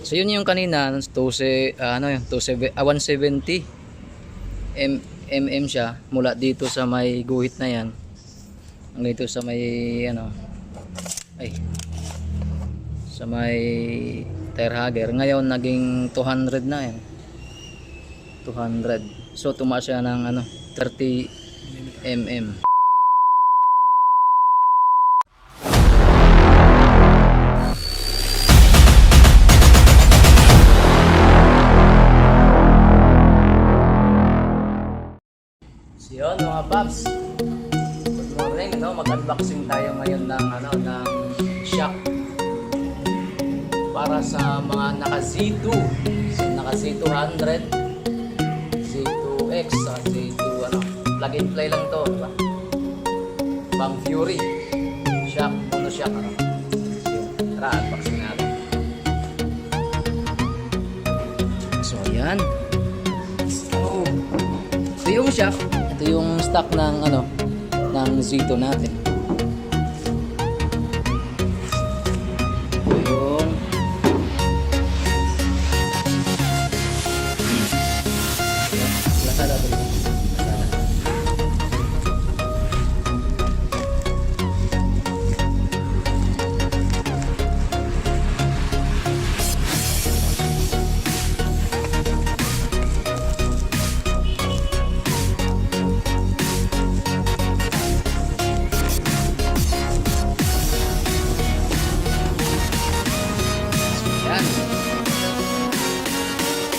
So yun yung kanina, 170 mm siya mula dito sa may guhit na yan hanggang dito sa may ano sa may tire hugger. Ngayon naging 200 na yan, 200. So tumaas siya ng 30 mm. So yun mga paps, good morning, mag-unboxing tayo ngayon ng shock para sa mga naka Z2, so naka Z200, Z2X, Z2 plug and play lang to, diba? Pang Fury shock, mono shock So tara, unboxing natin. So yan, ito yung shock, ito yung stock ng ng Z2 natin. Ito yung Lazada to.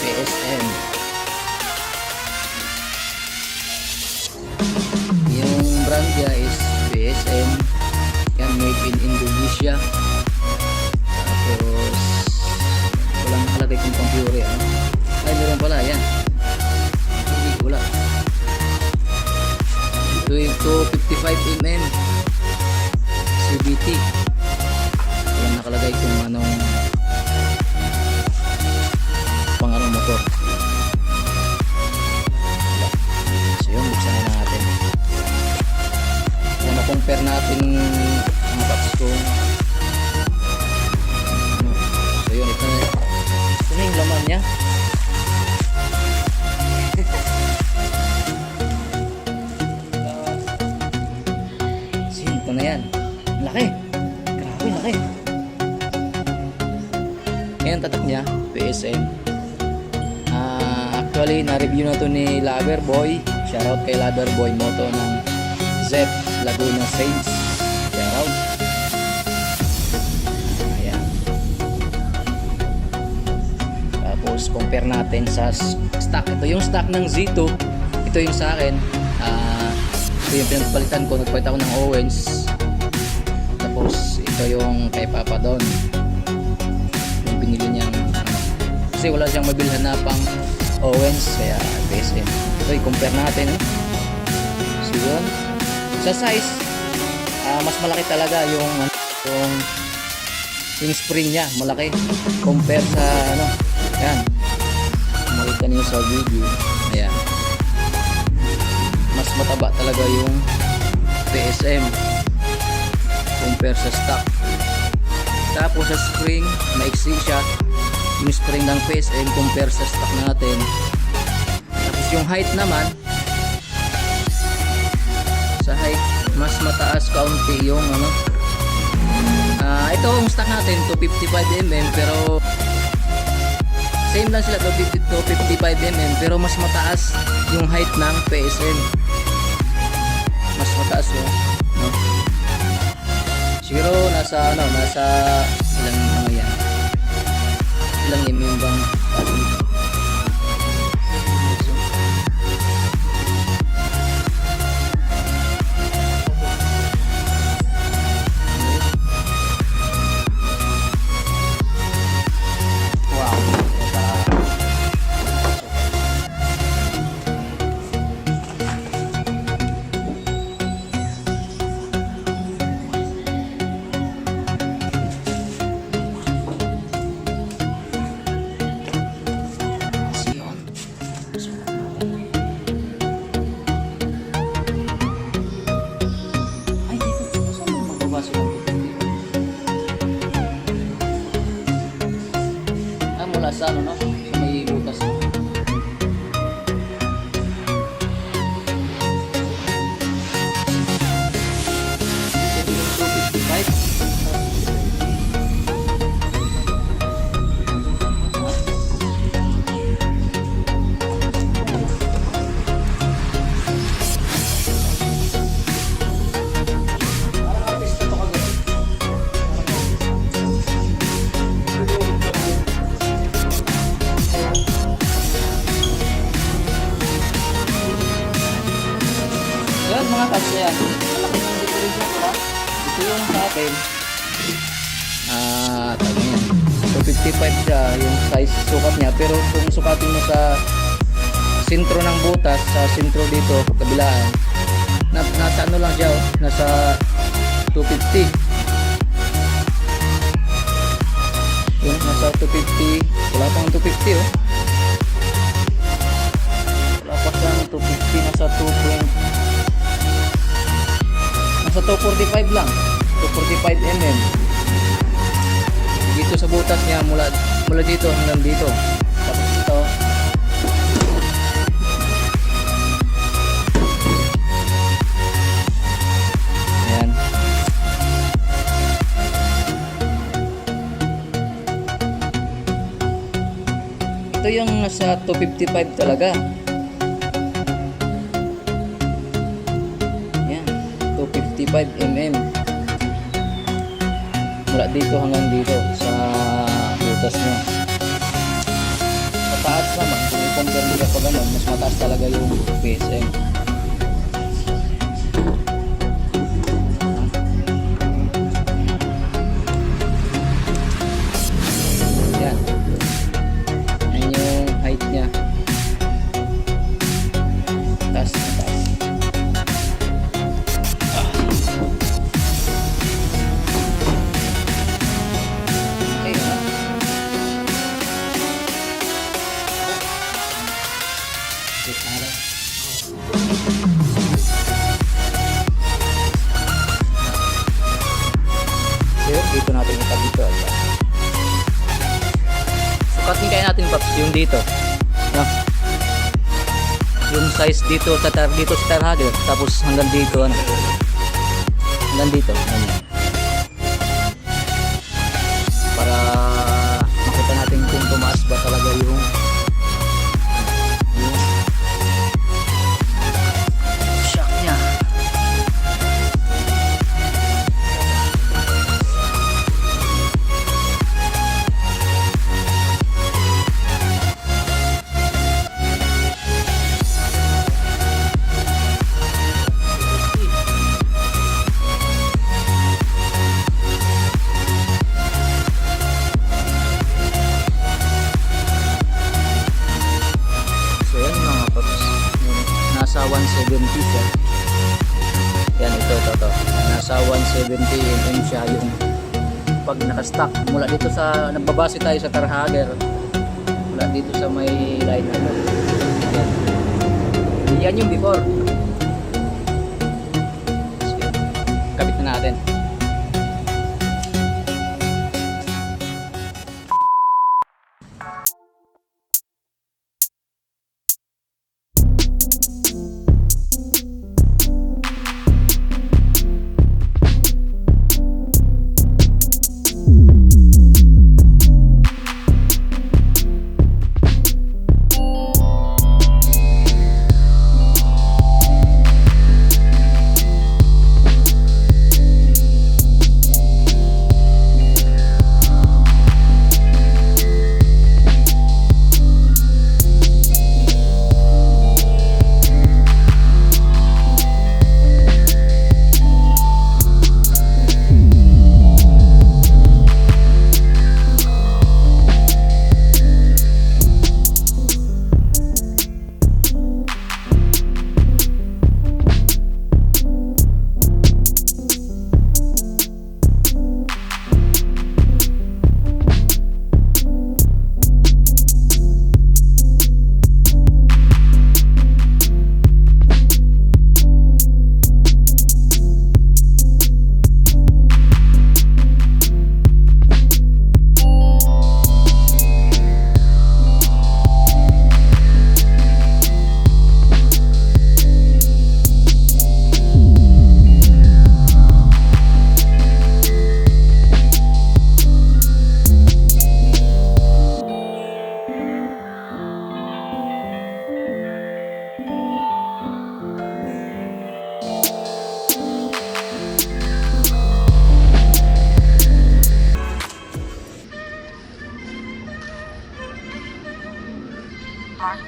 PSM. Yung brand niya is PSM. Yan, made in Indonesia. Tapos walang nakalagay kung pang Fury ay meron pala, yan. Hindi, wala. Ito yung 255 mm CVT. Walang nakalagay kung anong motor. So yun, buksan na natin. Kung na-compare natin ang box kung so yun, ito na yung laman nya. Ito na yan, laki, grabe laki. Ngayon tatak nya PSM. Actually, na-review na to ni Loverboy. Shoutout kay Loverboy Moto ng ZEP Laguna Saints. Shoutout. Ayan. Tapos, compare natin sa stock. Ito yung stock ng Z2. Ito yung sa akin. Ito yung pinagpalitan ko. Nagpalit ako ng Owens. Tapos, ito yung kay Papa Don. Yung binili niyang kasi wala siyang mabilhan na pang Owens, kaya PSM. Ito, i-compare natin. So yun, sa size, mas malaki talaga yung spring nya, malaki compare sa yan, makita niyo sa video. Ayan, mas mataba talaga yung PSM compare sa stock. Tapos sa spring, maiksi siya yung spring ng PSM compare sa stock natin. Tapos yung height naman, sa height mas mataas kaunti yung ito ang stock natin 255 mm, pero same lang sila 255 mm, pero mas mataas yung height ng PSM, mas mataas yun, no? Siguro nasa ilang yan, ilang mm bang sa ano, no? Sa may butas. Ito yung 255. Yan mga kabs, yan. Malaki yung decoration ko, ha. Ito yung sa akin. Tama yan. 255 siya, yung size sukat niya. Pero kung sukatin mo sa sentro ng butas, sa sentro dito, kabilaan, nasa ano lang siya, oh, nasa 250. Yung nasa 250, wala pang 250, oh. Wala pa siyang 250, nasa 245 lang, 245 mm dito sa butas niya, mula dito hanggang dito. Tapos ito ayan, ito yung nasa 255 talaga. 55 mm mula dito hanggang dito sa butas niya. Sa taas naman, kung i-compare nila pa ganun, mas mataas talaga yung PSM. Yan. Yan yung height niya. Taas na taas. Dito natin yung dito. Sukatin kaya natin paps yung dito, no? Yung size dito sa tarhagger, tapos hanggang dito, ano? Hanggang dito, para makita natin kung tumaas ba talaga yung shock niya. Nasa 170 siya. Yan, ito. Nasa 170 mm siya yung pag nakastock. Mula dito sa, nagbabase tayo sa tarhagger. Mula dito sa may line na. Yan yung before. Sige, kabit na natin. Yan.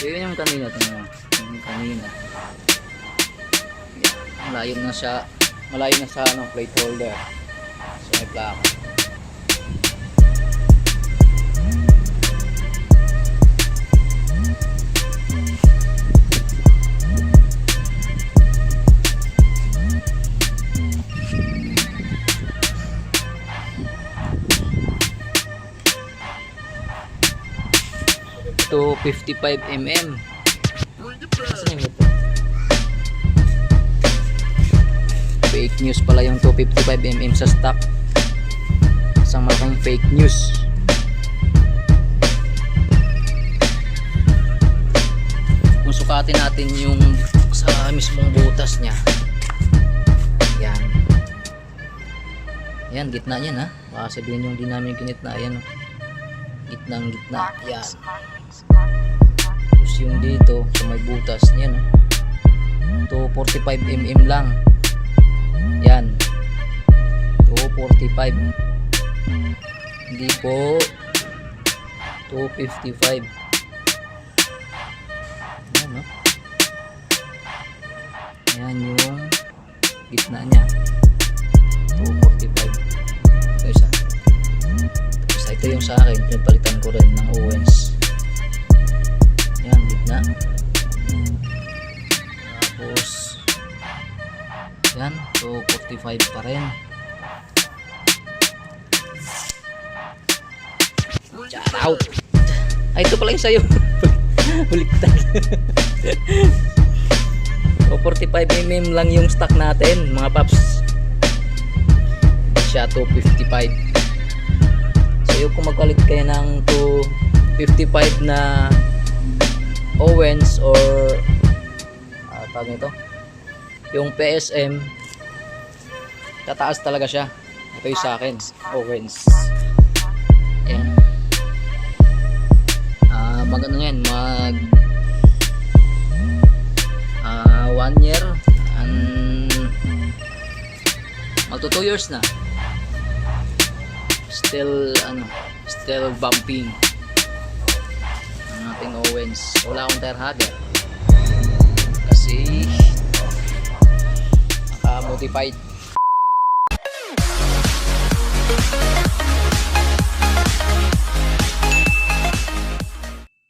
Yun yung kanina. Yung kanina. Yan. Malayo na sa ano, plate holder. So may plaka. To 55mm. Asan yung ito? Fake news pala yung 255mm sa stock. Isang malaking fake news. Kung sukatin natin yung sa mismong butas nya, yan, yan, gitna yan ha. Baka sabihin yung di namin ginitna. Yan, gitnang gitna, yan. Tapos yung dito sa may butas yan, to 45mm lang. Yan, to 45, hindi po 255. Yan, no? Yan yung gitna nya, 245. Ito isa. Tapos ito yung sa akin, pinapalitan ko rin ng Owens. Yan, gitna. Tapos yan, 245 pa rin. Shout out. Ay, ito pala yung sayo. Baliktad. 45mm lang yung stock natin, mga paps. Siya 255. So kung magpalit kayo ng 255 na Owens or tawag nito, yung PSM, tataas talaga siya. Ito yung sa akin, Owens. Yan. Mag ano yan, mag 1 year and magto 2 years na. Still bumping ang ating Owens. Wala akong tire hugger kasi naka-modified.